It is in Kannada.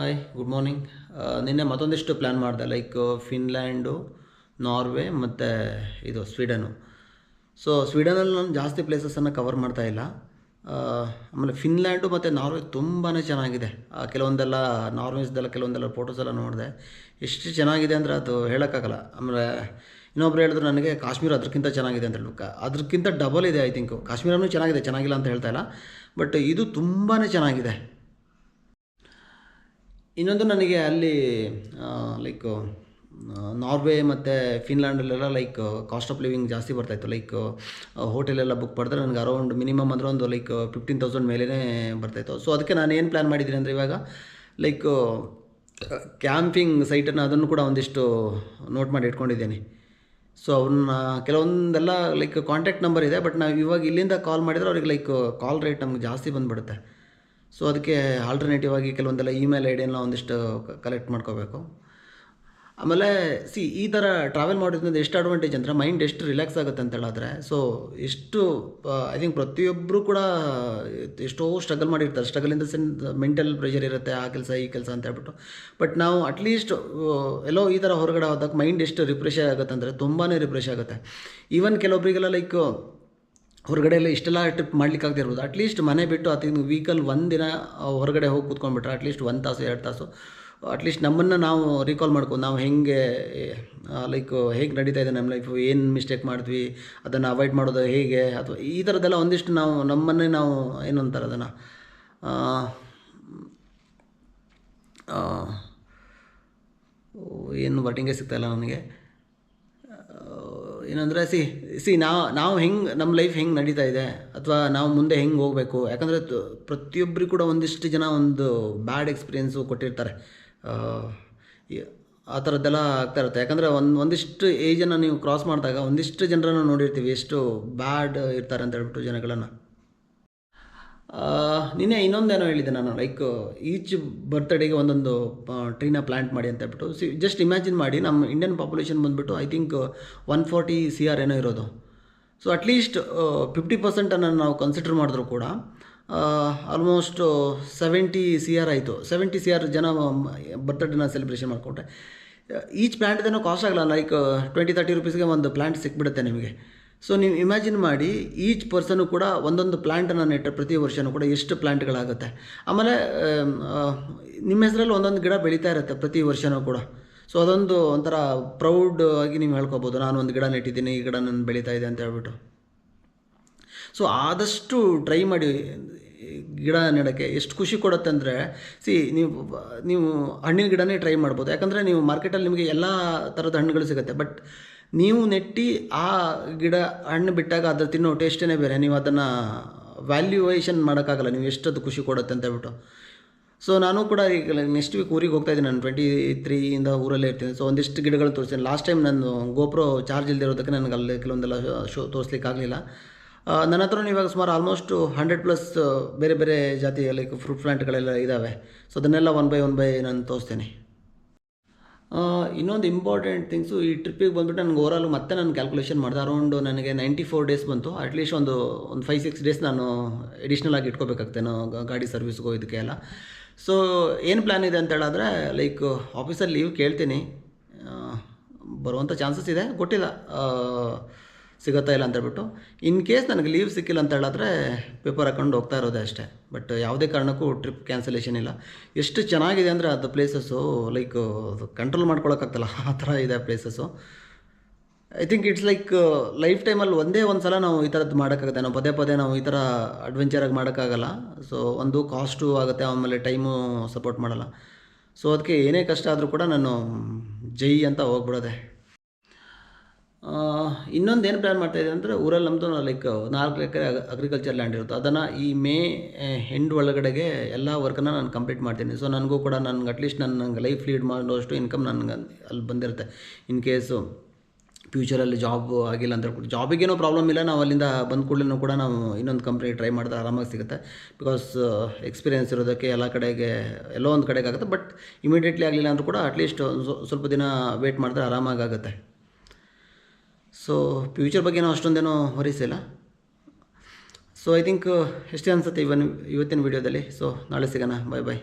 Hi good morning. ನಿನ್ನೆ ಮತ್ತೊಂದಿಷ್ಟು ಪ್ಲ್ಯಾನ್ ಮಾಡಿದೆ, ಲೈಕ್ ಫಿನ್ಲ್ಯಾಂಡು, ನಾರ್ವೆ ಮತ್ತು ಇದು ಸ್ವೀಡನು. ಸೊ ಸ್ವೀಡನಲ್ಲಿ ನಾನು ಜಾಸ್ತಿ ಪ್ಲೇಸಸನ್ನು ಕವರ್ ಮಾಡ್ತಾ ಇಲ್ಲ. ಆಮೇಲೆ ಫಿನ್ಲ್ಯಾಂಡು ಮತ್ತು ನಾರ್ವೆ ತುಂಬಾ ಚೆನ್ನಾಗಿದೆ. ಕೆಲವೊಂದೆಲ್ಲ ನಾರ್ವೇಸ್ದೆಲ್ಲ ಕೆಲವೊಂದೆಲ್ಲ ಫೋಟೋಸ್ ಎಲ್ಲ ನೋಡಿದೆ, ಎಷ್ಟು ಚೆನ್ನಾಗಿದೆ ಅಂದರೆ ಅದು ಹೇಳೋಕ್ಕಾಗಲ್ಲ. ಆಮೇಲೆ ಇನ್ನೊಬ್ರು ಹೇಳಿದ್ರು ನನಗೆ ಕಾಶ್ಮೀರ ಅದಕ್ಕಿಂತ ಚೆನ್ನಾಗಿದೆ ಅಂತ ಹೇಳ್ಬೇಕು. ಅದಕ್ಕಿಂತ ಡಬಲ್ ಇದೆ ಐ ಥಿಂಕು. ಕಾಶ್ಮೀರನೂ ಚೆನ್ನಾಗಿದೆ, ಚೆನ್ನಾಗಿಲ್ಲ ಅಂತ ಹೇಳ್ತಾ ಇಲ್ಲ, ಬಟ್ ಇದು ತುಂಬಾ ಚೆನ್ನಾಗಿದೆ. ಇನ್ನೊಂದು ನನಗೆ ಅಲ್ಲಿ ಲೈಕ್ ನಾರ್ವೆ ಮತ್ತು ಫಿನ್ಲ್ಯಾಂಡಲ್ಲೆಲ್ಲ ಲೈಕ್ ಕಾಸ್ಟ್ ಆಫ್ ಲಿವಿಂಗ್ ಜಾಸ್ತಿ ಬರ್ತಾಯಿತ್ತು. ಲೈಕ್ ಹೋಟೆಲೆಲ್ಲ ಬುಕ್ ಮಾಡಿದ್ರೆ ನನಗೆ ಅರೌಂಡ್ ಮಿನಿಮಮ್ ಅಂದರೆ ಒಂದು ಲೈಕ್ 15,000 ಮೇಲೇ ಬರ್ತಾಯಿತ್ತು. ಸೊ ಅದಕ್ಕೆ ನಾನು ಏನು ಪ್ಲ್ಯಾನ್ ಮಾಡಿದ್ದೀನಿ ಅಂದರೆ ಇವಾಗ ಲೈಕ್ ಕ್ಯಾಂಪಿಂಗ್ ಸೈಟನ್ನು ಅದನ್ನು ಕೂಡ ಒಂದಿಷ್ಟು ನೋಟ್ ಮಾಡಿ ಇಟ್ಕೊಂಡಿದ್ದೀನಿ. ಸೊ ಅವ್ರನ್ನ ಕೆಲವೊಂದೆಲ್ಲ ಲೈಕ್ ಕಾಂಟ್ಯಾಕ್ಟ್ ನಂಬರ್ ಇದೆ, ಬಟ್ ನಾವು ಇವಾಗ ಇಲ್ಲಿಂದ ಕಾಲ್ ಮಾಡಿದರೆ ಅವ್ರಿಗೆ ಲೈಕ್ ಕಾಲ್ ರೇಟ್ ನಮ್ಗೆ ಜಾಸ್ತಿ ಬಂದುಬಿಡುತ್ತೆ. ಸೊ ಅದಕ್ಕೆ ಆಲ್ಟರ್ನೇಟಿವ್ ಆಗಿ ಕೆಲವೊಂದೆಲ್ಲ ಇಮೇಲ್ ಐ ಡಿಯನ್ನು ಒಂದಿಷ್ಟು ಕಲೆಕ್ಟ್ ಮಾಡ್ಕೋಬೇಕು. ಆಮೇಲೆ ಈ ಥರ ಟ್ರಾವೆಲ್ ಮಾಡೋದ್ರಿಂದ ಎಷ್ಟು ಅಡ್ವಾಂಟೇಜ್ ಅಂದರೆ ಮೈಂಡ್ ಎಷ್ಟು ರಿಲ್ಯಾಕ್ಸ್ ಆಗುತ್ತೆ ಅಂತ ಹೇಳಿದ್ರೆ. ಸೊ ಎಷ್ಟು ಐ ಥಿಂಕ್ ಪ್ರತಿಯೊಬ್ಬರು ಕೂಡ ಎಷ್ಟೋ ಸ್ಟ್ರಗಲ್ ಮಾಡಿರ್ತಾರೆ. Struggle in the sense mental pressure ಇರುತ್ತೆ, ಆ ಕೆಲಸ ಈ ಕೆಲಸ ಅಂತ ಹೇಳ್ಬಿಟ್ಟು. ಬಟ್ ನಾವು ಅಟ್ಲೀಸ್ಟ್ ಎಲ್ಲೋ ಈ ಥರ ಹೊರಗಡೆ ಹೋದಾಗ ಮೈಂಡ್ ಎಷ್ಟು ರಿಫ್ರೆಶ್ ಆಗುತ್ತೆ ಅಂದರೆ ತುಂಬಾ ರಿಫ್ರೆಶ್ ಆಗುತ್ತೆ. ಈವನ್ ಕೆಲವೊಬ್ಬರಿಗೆಲ್ಲ ಲೈಕ್ ಹೊರಗಡೆ ಎಲ್ಲ ಇಷ್ಟೆಲ್ಲ ಟ್ರಿಪ್ ಮಾಡ್ಲಿಕ್ಕೆ ಇರ್ಬೋದು. ಅಟ್ಲೀಸ್ಟ್ ಮನೆ ಬಿಟ್ಟು ವೀಕಲ್ ಒಂದಿನ ಹೊರಗಡೆ ಹೋಗಿ ಕೂತ್ಕೊಂಡ್ಬಿಟ್ರೆ ಅಟ್ಲೀಸ್ಟ್ 1 ತಾಸು 2 ತಾಸು ಅಟ್ಲೀಸ್ಟ್ ನಮ್ಮನ್ನು ನಾವು ರೀಕಾಲ್ ಮಾಡ್ಕೊಂಡು ನಾವು ಹೇಗೆ ಲೈಕ್ ಹೇಗೆ ನಡೀತಾ ಇದೆ ನಮ್ಮ ಲೈಫು, ಏನು ಮಿಸ್ಟೇಕ್ ಮಾಡಿದ್ವಿ, ಅದನ್ನು ಅವಾಯ್ಡ್ ಮಾಡೋದು ಹೇಗೆ, ಅಥವಾ ಈ ಥರದ್ದೆಲ್ಲ ಒಂದಿಷ್ಟು ನಾವು ನಮ್ಮನ್ನೇ ನಾವು ಏನು ಅಂತಾರೆ ಅದನ್ನು ಏನು ವರ್ಟಿಂಗೇ ಸಿಗ್ತಾಯಿಲ್ಲ ನನಗೆ. ಏನಂದರೆ ನಾವು ಹೆಂಗೆ ನಮ್ಮ ಲೈಫ್ ಹೆಂಗೆ ನಡೀತಾ ಇದೆ ಅಥವಾ ನಾವು ಮುಂದೆ ಹೆಂಗೆ ಹೋಗಬೇಕು. ಯಾಕಂದರೆ ಪ್ರತಿಯೊಬ್ಬರಿಗೂ ಕೂಡ ಒಂದಿಷ್ಟು ಜನ ಒಂದು ಬ್ಯಾಡ್ ಎಕ್ಸ್ಪೀರಿಯೆನ್ಸು ಕೊಟ್ಟಿರ್ತಾರೆ. ಆ ಥರದ್ದೆಲ್ಲ ಆಗ್ತಾ ಇರುತ್ತೆ. ಯಾಕಂದರೆ ಒಂದಿಷ್ಟು ಏಜನ್ನು ನೀವು ಕ್ರಾಸ್ ಮಾಡಿದಾಗ ಒಂದಿಷ್ಟು ಜನರನ್ನು ನೋಡಿರ್ತೀವಿ ಎಷ್ಟು ಬ್ಯಾಡ್ ಇರ್ತಾರೆ ಅಂತ ಹೇಳ್ಬಿಟ್ಟು ಜನಗಳನ್ನು. ನಿನ್ನೆ ಇನ್ನೊಂದೇನೋ ಹೇಳಿದ್ದೆ ನಾನು, ಲೈಕ್ ಈಚ್ ಬರ್ತ್ಡೇಗೆ ಒಂದೊಂದು ಟ್ರೀನ ಪ್ಲ್ಯಾಂಟ್ ಮಾಡಿ ಅಂತ ಹೇಳ್ಬಿಟ್ಟು. ಜಸ್ಟ್ ಇಮ್ಯಾಜಿನ್ ಮಾಡಿ, ನಮ್ಮ ಇಂಡಿಯನ್ ಪಾಪ್ಯುಲೇಷನ್ ಬಂದುಬಿಟ್ಟು ಐ ಥಿಂಕ್ 140 CR ಏನೋ ಇರೋದು. ಸೊ ಅಟ್ಲೀಸ್ಟ್ 50% ನಾವು ಕನ್ಸಿಡರ್ ಮಾಡಿದ್ರು ಕೂಡ ಆಲ್ಮೋಸ್ಟ್ 70 CR ಆಯಿತು. 70 CR ಜನ ಬರ್ತ್ಡೇನ ಸೆಲೆಬ್ರೇಷನ್ ಮಾಡಿಕೊಂಡ್ರೆ ಈಚ್ ಪ್ಲ್ಯಾಂಟ್ದೇನೋ ಕಾಸ್ಟ್ ಆಗಲ್ಲ, ಲೈಕ್ 20-30 ರೂಪೀಸ್ಗೆ ಒಂದು ಪ್ಲ್ಯಾಂಟ್ ಸಿಕ್ಬಿಡುತ್ತೆ ನಿಮಗೆ. ಸೊ ನೀವು ಇಮ್ಯಾಜಿನ್ ಮಾಡಿ, ಈಚ್ ಪರ್ಸನು ಕೂಡ ಒಂದೊಂದು ಪ್ಲ್ಯಾಂಟನ್ನು ನೆಟ್ಟರೆ ಪ್ರತಿ ವರ್ಷವೂ ಕೂಡ ಎಷ್ಟು ಪ್ಲ್ಯಾಂಟ್ಗಳಾಗುತ್ತೆ. ಆಮೇಲೆ ನಿಮ್ಮ ಹೆಸರಲ್ಲಿ ಒಂದೊಂದು ಗಿಡ ಬೆಳೀತಾ ಇರುತ್ತೆ ಪ್ರತಿ ವರ್ಷವೂ ಕೂಡ. ಸೊ ಅದೊಂದು ಒಂಥರ ಪ್ರೌಡ್ ಆಗಿ ನೀವು ಹೇಳ್ಕೊಬೋದು, ನಾನು ಒಂದು ಗಿಡ ನೆಟ್ಟಿದ್ದೀನಿ, ಈ ಗಿಡ ನಾನು ಬೆಳೀತಾ ಇದೆ ಅಂತ ಹೇಳ್ಬಿಟ್ಟು. ಸೊ ಆದಷ್ಟು ಟ್ರೈ ಮಾಡಿ ಗಿಡ ನೆಡೋಕ್ಕೆ. ಎಷ್ಟು ಖುಷಿ ಕೊಡುತ್ತೆ ಅಂದರೆ ನೀವು ಹಣ್ಣಿನ ಗಿಡನೇ ಟ್ರೈ ಮಾಡ್ಬೋದು. ಯಾಕಂದರೆ ನೀವು ಮಾರ್ಕೆಟಲ್ಲಿ ನಿಮಗೆ ಎಲ್ಲ ಥರದ ಹಣ್ಣುಗಳು ಸಿಗುತ್ತೆ, ಬಟ್ ನೀವು ನೆಟ್ಟು ಆ ಗಿಡ ಹಣ್ಣು ಬಿಟ್ಟಾಗ ಅದ್ರ ತಿನ್ನೋ ಟೇಸ್ಟೇ ಬೇರೆ. ನೀವು ಅದನ್ನು ವ್ಯಾಲ್ಯೂಯೇಷನ್ ಮಾಡೋಕ್ಕಾಗಲ್ಲ, ನೀವು ಎಷ್ಟದು ಖುಷಿ ಕೊಡುತ್ತೆ ಅಂತ ಹೇಳ್ಬಿಟ್ಟು. ಸೊ ನಾನು ಕೂಡ ಈಗ ನೆಕ್ಸ್ಟ್ ವೀಕ್ ಊರಿಗೆ ಹೋಗ್ತಾಯಿದ್ದೀನಿ. ನಾನು 23 ಊರಲ್ಲೇ ಇರ್ತೀನಿ. ಸೊ ಒಂದಿಷ್ಟು ಗಿಡಗಳು ತೋರಿಸ್ತೀನಿ. ಲಾಸ್ಟ್ ಟೈಮ್ ನಾನು ಗೋಪ್ರೋ ಚಾರ್ಜ್ ಇಲ್ಲದಿರೋದಕ್ಕೆ ನನಗೆ ಅಲ್ಲಿ ಕೆಲವೊಂದೆಲ್ಲ ತೋರಿಸ್ಲಿಕ್ಕೆ ಆಗಲಿಲ್ಲ. ನನ್ನ ಹತ್ರ ಇವಾಗ ಸುಮಾರು ಆಲ್ಮೋಸ್ಟ್ 100+ ಬೇರೆ ಬೇರೆ ಜಾತಿಯ ಲೈಕ್ ಫ್ರೂಟ್ ಪ್ಲ್ಯಾಂಟ್ಗಳೆಲ್ಲ ಇದ್ದಾವೆ. ಸೊ ಅದನ್ನೆಲ್ಲ ಒನ್ ಬೈ ನಾನು ತೋರಿಸ್ತೇನೆ. ಇನ್ನೊಂದು ಇಂಪಾರ್ಟೆಂಟ್ ಥಿಂಗ್ಸು, ಈ ಟ್ರಿಪ್ಪಿಗೆ ಬಂದುಬಿಟ್ಟು ನನಗೆ ಓವರಾಲ್ ಮತ್ತೆ ನಾನು ಕ್ಯಾಲ್ಕುಲೇಷನ್ ಮಾಡಿದೆ. ಅರೌಂಡ್ ನನಗೆ 94 ಡೇಸ್ ಬಂತು. ಅಟ್ಲೀಸ್ಟ್ ಒಂದು 5-6 ಡೇಸ್ ನಾನು ಎಡಿಷ್ನಲ್ ಆಗಿ ಇಟ್ಕೋಬೇಕಾಗ್ತೇನೋ ಗಾಡಿ ಸರ್ವಿಸ್ಗೋ ಇದಕ್ಕೆ ಎಲ್ಲ. ಸೊ ಏನು ಪ್ಲ್ಯಾನ್ ಇದೆ ಅಂತ ಹೇಳಿದ್ರೆ, ಲೈಕ್ ಆಫೀಸಲ್ಲಿ ಲೀವ್ ಕೇಳ್ತೀನಿ, ಬರುವಂಥ ಚಾನ್ಸಸ್ ಇದೆ, ಗೊತ್ತಿಲ್ಲ ಸಿಗುತ್ತಾ ಇಲ್ಲ ಅಂತ ಹೇಳ್ಬಿಟ್ಟು. ಇನ್ ಕೇಸ್ ನನಗೆ ಲೀವ್ ಸಿಕ್ಕಿಲ್ಲ ಅಂತ ಹೇಳಿದ್ರೆ ಪೇಪರ್ ಹಾಕೊಂಡು ಹೋಗ್ತಾ ಇರೋದೇ ಅಷ್ಟೇ. ಬಟ್ ಯಾವುದೇ ಕಾರಣಕ್ಕೂ ಟ್ರಿಪ್ ಕ್ಯಾನ್ಸಲೇಷನ್ ಇಲ್ಲ. ಎಷ್ಟು ಚೆನ್ನಾಗಿದೆ ಅಂದರೆ ಅದು ಪ್ಲೇಸಸ್ಸು, ಲೈಕ್ ಕಂಟ್ರೋಲ್ ಮಾಡ್ಕೊಳಕ್ಕಾಗ್ತಲ್ಲ ಆ ಥರ ಇದೆ places. I think it's like life ಟೈಮಲ್ಲಿ ಒಂದೇ ಒಂದು ಸಲ ನಾವು ಈ ಥರದ್ದು ಮಾಡೋಕ್ಕಾಗುತ್ತೆ. ನಾವು ಪದೇ ನಾವು ಈ ಥರ ಅಡ್ವೆಂಚರಾಗಿ ಮಾಡೋಕ್ಕಾಗಲ್ಲ. ಸೊ ಒಂದು ಕಾಸ್ಟು ಆಗುತ್ತೆ, ಆಮೇಲೆ ಟೈಮು ಸಪೋರ್ಟ್ ಮಾಡಲ್ಲ. ಸೊ ಅದಕ್ಕೆ ಏನೇ ಕಷ್ಟ ಆದರೂ ಕೂಡ ನಾನು ಜೈ ಅಂತ ಹೋಗ್ಬಿಡೋದೆ. ಇನ್ನೊಂದು ಏನು ಪ್ಲ್ಯಾನ್ ಮಾಡ್ತಾಯಿದ್ದೆ ಅಂದರೆ, ಊರಲ್ಲಿ ನಮ್ಮದು ಲೈಕ್ 4 ಎಕರೆ ಅಗ್ರಿಕಲ್ಚರ್ ಲ್ಯಾಂಡ್ ಇರುತ್ತೆ. ಅದನ್ನು ಈ ಮೇ ಎಂಡ್ ಒಳಗಡೆಗೆ ಎಲ್ಲ ವರ್ಕನ್ನು ನಾನು ಕಂಪ್ಲೀಟ್ ಮಾಡ್ತೀನಿ. ಸೊ ನನಗೂ ಕೂಡ ನನಗೆ ಅಟ್ಲೀಸ್ಟ್ ನನಗೆ ಲೈಫ್ ಲೀಡ್ ಮಾಡೋಷ್ಟು ಇನ್ಕಮ್ ನನಗೆ ಅಲ್ಲಿ ಬಂದಿರುತ್ತೆ. ಇನ್ ಕೇಸು ಫ್ಯೂಚರಲ್ಲಿ ಜಾಬ್ ಆಗಿಲ್ಲ ಅಂತ ಹೇಳ್ಬಿಟ್ಟು, ಜಾಬಿಗೇನೋ ಪ್ರಾಬ್ಲಮ್ ಇಲ್ಲ, ನಾವು ಅಲ್ಲಿಂದ ಬಂದ ಕೂಡಲೇ ಕೂಡ ನಾವು ಇನ್ನೊಂದು ಕಂಪ್ನಿ ಟ್ರೈ ಮಾಡಿದ್ರೆ ಆರಾಮಾಗಿ ಸಿಗುತ್ತೆ. ಬಿಕಾಸ್ ಎಕ್ಸ್ಪೀರಿಯೆನ್ಸ್ ಇರೋದಕ್ಕೆ ಎಲ್ಲ ಕಡೆಗೆ ಎಲ್ಲೋ ಒಂದು ಕಡೆಗೆ ಆಗುತ್ತೆ. ಬಟ್ ಇಮಿಡಿಯೇಟ್ಲಿ ಆಗಲಿಲ್ಲ ಅಂದರೂ ಕೂಡ ಅಟ್ಲೀಸ್ಟ್ ಸ್ವಲ್ಪ ದಿನ ವೇಟ್ ಮಾಡಿದ್ರೆ ಆರಾಮಾಗುತ್ತೆ. ಸೊ ಫ್ಯೂಚರ್ ಬಗ್ಗೆ ನಾವು ಅಷ್ಟೊಂದೇನೋ ಹೊರಿಸಿಲ್ಲ. ಸೊ ಐ ಥಿಂಕ್ ಎಷ್ಟೇ ಅನಿಸುತ್ತೆ ಇವತ್ತಿನ ವೀಡಿಯೋದಲ್ಲಿ. ಸೊ ನಾಳೆ ಸಿಗೋಣ. ಬಾಯ್.